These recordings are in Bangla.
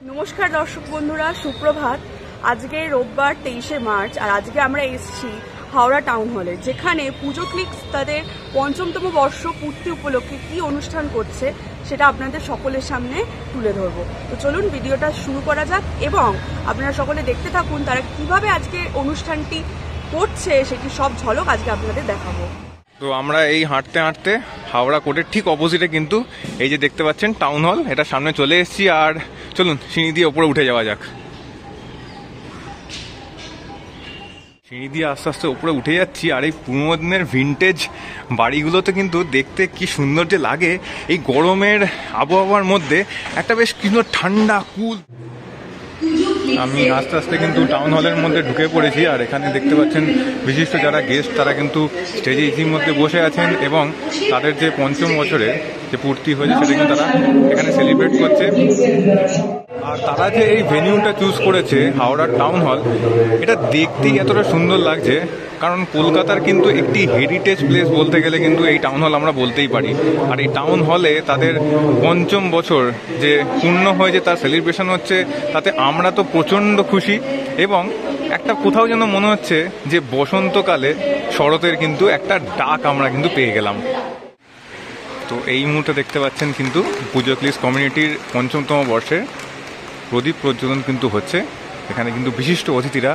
নমস্কার দর্শক বন্ধুরা, সুপ্রভাত। আজকে রোববার 23শে মার্চ, আর আজকে আমরা এসেছি হাওড়া টাউন হলে, যেখানে পুজো ক্লিক্স তাদের ৫ম বর্ষ পূর্তি উপলক্ষে কি অনুষ্ঠান করছে সেটা আপনাদের সকলের সামনে তুলে ধরবো। তো চলুন ভিডিওটা শুরু করা যাক এবং আপনারা সকলে দেখতে থাকুন তারা কিভাবে আজকে অনুষ্ঠানটি করছে সেটি সব ঝলক আজকে আপনাদের দেখাবো। তো আমরা এই হাঁটতে হাঁটতে হাওড়া কোর্টের ঠিক অপোজিটে কিন্তু এই যে দেখতে পাচ্ছেন টাউন হল, এটা সামনে চলে এসেছি। আর চলুন সিঁড়ি দিয়ে ওপরে উঠে যাওয়া যাক। সিঁড়ি দিয়ে আস্তে আস্তে উপরে উঠে যাচ্ছি। আর এই পুরোনো দিনের ভিনটেজ বাড়িগুলোতে কিন্তু দেখতে কি সুন্দর যে লাগে এই গরমের আবহাওয়ার মধ্যে, একটা বেশ সুন্দর ঠান্ডা কুল। আমি আস্তে আস্তে কিন্তু টাউন হলের মধ্যে ঢুকে পড়েছি। আর এখানে দেখতে পাচ্ছেন বিশিষ্ট যারা গেস্ট তারা কিন্তু স্টেজে ইতিমধ্যে বসে আছেন এবং তাদের যে ৫ম বছরের যে পূর্তি হয়েছে সেটা কিন্তু তারা এখানে সেলিব্রেট করছে। আর তারা যে এই ভেনিউটা চুজ করেছে হাওড়ার টাউন হল, এটা দেখতেই এতটা সুন্দর লাগছে, কারণ কলকাতার কিন্তু একটি হেরিটেজ প্লেস বলতে গেলে কিন্তু এই টাউন হল আমরা বলতেই পারি। আর এই টাউন হলে তাদের ৫ম বছর যে পূর্ণ হয়ে যে তার সেলিব্রেশন হচ্ছে, তাতে আমরা তো প্রচণ্ড খুশি। এবং একটা কোথাও যেন মনে হচ্ছে যে বসন্তকালে শরতের কিন্তু একটা ডাক আমরা কিন্তু পেয়ে গেলাম। তো এই মুহূর্তে দেখতে পাচ্ছেন কিন্তু পুজো ক্লিক্স কমিউনিটির ৫ম বর্ষের প্রদীপ প্রজ্বলন কিন্তু হচ্ছে। এখানে কিন্তু বিশিষ্ট অতিথিরা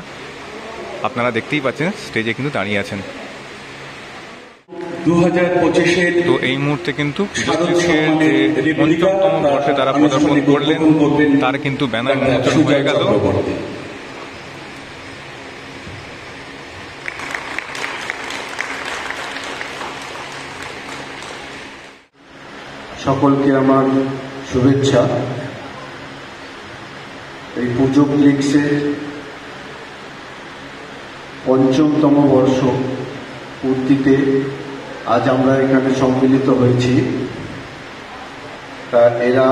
আপনারা দেখতেই পাচ্ছেন স্টেজে কিন্তু দাঁড়িয়ে আছেন। 2025 তো এই মুহূর্তে কিন্তু পুজো ক্লিক্সের যে ৫ম বর্ষে তারা পদার্পণ করলেন তার কিন্তু ব্যানার উন্মোচন হয়ে গেল। সকলকে আমার শুভেচ্ছা। এই পুজো ক্লিক্সের ৫ম বর্ষ পূর্তিতে আজ আমরা এখানে সম্মিলিত হয়েছি। তা এরা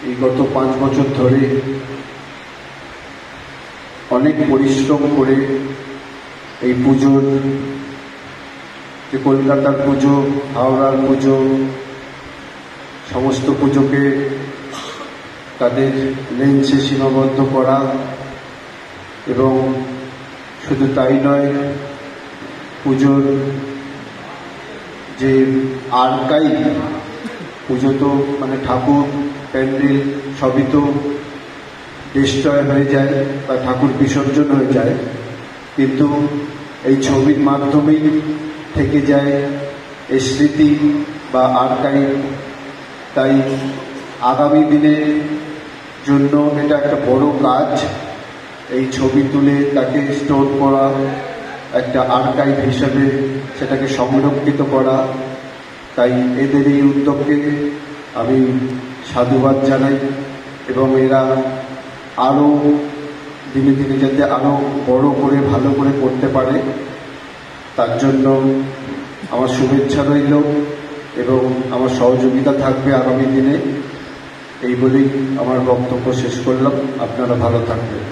এই গত ৫ বছর ধরে অনেক পরিশ্রম করে এই পুজোর, যে কলকাতার পুজো, হাওড়ার পুজো, সমস্ত পুজোকে তাদের লেন্সে সীমাবদ্ধ করা, এবং শুধু তাই নয়, পুজোর যে আর্কাইভ, পুজো তো মানে ঠাকুর প্যান্ডেল সবই তো ডিস্ট্রয় হয়ে যায় বা ঠাকুর বিসর্জন হয়ে যায়, কিন্তু এই ছবির মাধ্যমেই থেকে যায় এই স্মৃতি বা আর্কাইভ। তাই আগামী দিনের জন্য এটা একটা বড় কাজ, এই ছবি তুলে তাকে স্টোর করা, একটা আর্কাইভ হিসাবে সেটাকে সংরক্ষিত করা। তাই এদের এই উদ্যোগকে আমি সাধুবাদ জানাই, এবং এরা আরও দিনে দিনে যাতে আরও বড় করে ভালো করে করতে পারে তার জন্য আমার শুভেচ্ছা রইল এবং আমার সহযোগিতা থাকবে আগামী দিনে। এই বলেই আমার বক্তব্য শেষ করলাম। আপনারা ভালো থাকবেন।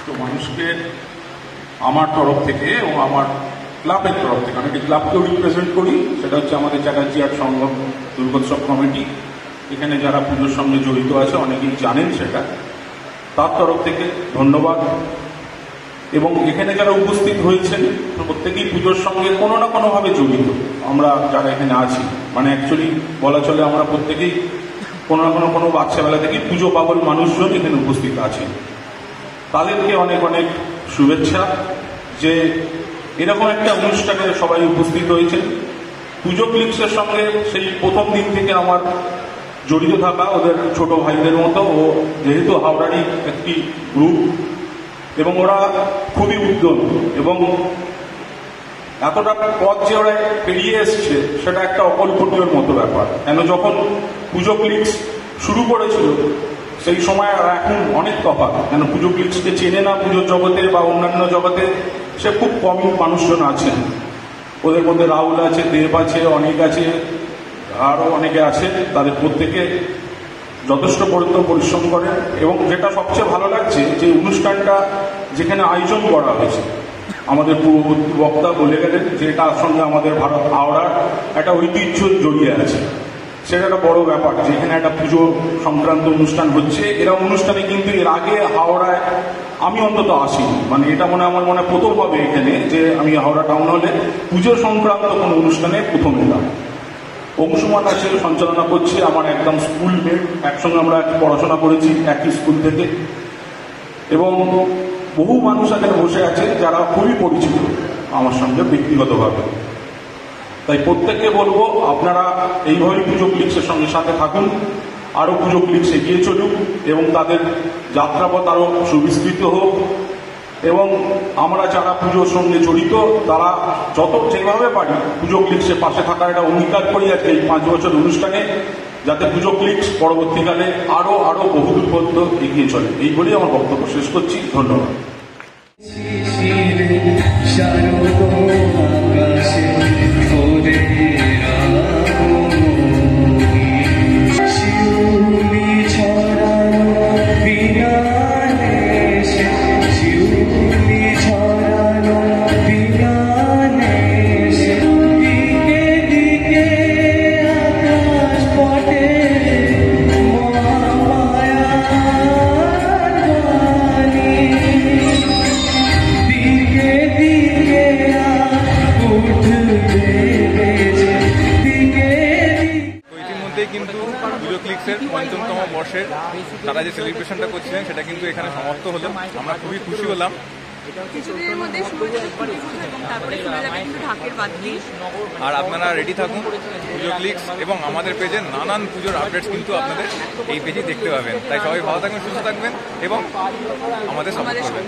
তো মানুষকে আমার তরফ থেকে এবং আমার ক্লাবের তরফ থেকে, আমি একটি ক্লাবকেও রিপ্রেজেন্ট করি, সেটা হচ্ছে আমাদের চ্যাটার্জি আর্ট সংগম দুর্গোৎসব কমিটি। এখানে যারা পুজোর সঙ্গে জড়িত আছে অনেকেই জানেন সেটা, তার তরফ থেকে ধন্যবাদ। এবং এখানে যারা উপস্থিত হয়েছেন প্রত্যেকেই পুজোর সঙ্গে কোনো না কোনোভাবে জড়িত। আমরা যারা এখানে আছি, মানে অ্যাকচুয়ালি বলা চলে আমরা প্রত্যেকেই কোনো না কোনো বাচ্চাবেলা থেকেই পুজো পাগল মানুষজন এখানে উপস্থিত আছেন। তাদেরকে অনেক অনেক শুভেচ্ছা যে এরকম একটা অনুষ্ঠানে সবাই উপস্থিত হয়েছেন। পুজো ক্লিক্সের সঙ্গে সেই প্রথম দিন থেকে আমার জড়িত থাকা, ওদের ছোট ভাইদের মতো। ও যেহেতু হাওড়ারই একটি গ্রুপ এবং ওরা খুবই উদ্যম, এবং এতটা পথ যে ওরা পেরিয়ে এসছে সেটা একটা অকল্পনীয়র মতো ব্যাপার। কেন যখন পুজো ক্লিক্স শুরু করেছিল সেই সময় আর এখন অনেক তফাৎ। কেন পুজো ক্লিক্সকে চেনে না পুজোর জগতে বা অন্যান্য জগতে সে খুব কমই মানুষজন আছেন। ওদের মধ্যে রাহুল আছে, দেব আছে, অনেক আছে, আরও অনেকে আছে। তাদের প্রত্যেকে যথেষ্ট পরিশ্রম করেন। এবং যেটা সবচেয়ে ভালো লাগছে যে অনুষ্ঠানটা যেখানে আয়োজন করা হয়েছে আমাদের পূর্ববর্তী বক্তা বলে গেলেন যে তার সঙ্গে আমাদের ভারত হাওড়ার একটা ঐতিহ্য জড়িয়ে আছে। সেটা একটা বড় ব্যাপার, যেখানে একটা পুজো সংক্রান্ত অনুষ্ঠান হচ্ছে। এরা অনুষ্ঠানে কিন্তু এর আগে হাওড়ায় আমি অন্তত আসিনি, মানে এটা আমার মনে প্রথম হবে এখানে যে আমি হাওড়া টাউন হলে পুজো সংক্রান্ত কোনো অনুষ্ঠানে প্রথম এলাম। অংশুমান আছে সঞ্চালনা করছে, আমার একদম স্কুল মেট, একসঙ্গে আমরা পড়াশোনা করেছি একই স্কুল থেকে, এবং বহু মানুষ এখানে বসে আছে যারা খুবই পরিচিত আমার সঙ্গে ব্যক্তিগতভাবে। তাই প্রত্যেককে বলবো আপনারা এইভাবেই পুজো ক্লিক্সের সঙ্গে সাথে থাকুন, আরও পুজো ক্লিক্স এগিয়ে চলুক এবং তাদের যাত্রাপথ আরও সুবিস্তৃত হোক, এবং আমরা যারা পুজোর সঙ্গে জড়িত তারা যেভাবে পারি পুজো ক্লিক্সের পাশে থাকার একটা অঙ্গীকার করি আজকে এই 5 বছর অনুষ্ঠানে, যাতে পুজো ক্লিক্স পরবর্তীকালে আরও বহুদূর পর্যন্ত এগিয়ে চলে। এই বলেই আমার বক্তব্য শেষ করছি। ধন্যবাদ। কিন্তু পুজো ক্লিক্সের ৫ম বর্ষের তারা যে সেলিব্রেশনটা করছিলেন সেটা কিন্তু এখানে সমাপ্ত হলো। আমরা খুবই খুশি হলাম। কিছুদিনের মধ্যে শুরু হয়ে যাবে পুজো এবং তারপরে শোনা যাবে কিন্তু ঢাকের বাদ্যি। আর আপনারা রেডি থাকুন, পুজো ক্লিক্স এবং আমাদের পেজে নানান পুজোর আপডেটস কিন্তু আপনাদের এই পেজে দেখতে পাবেন। তাই সবাই ভালো থাকবেন, সুস্থ থাকবেন এবং আমাদের সাপোর্ট করবেন।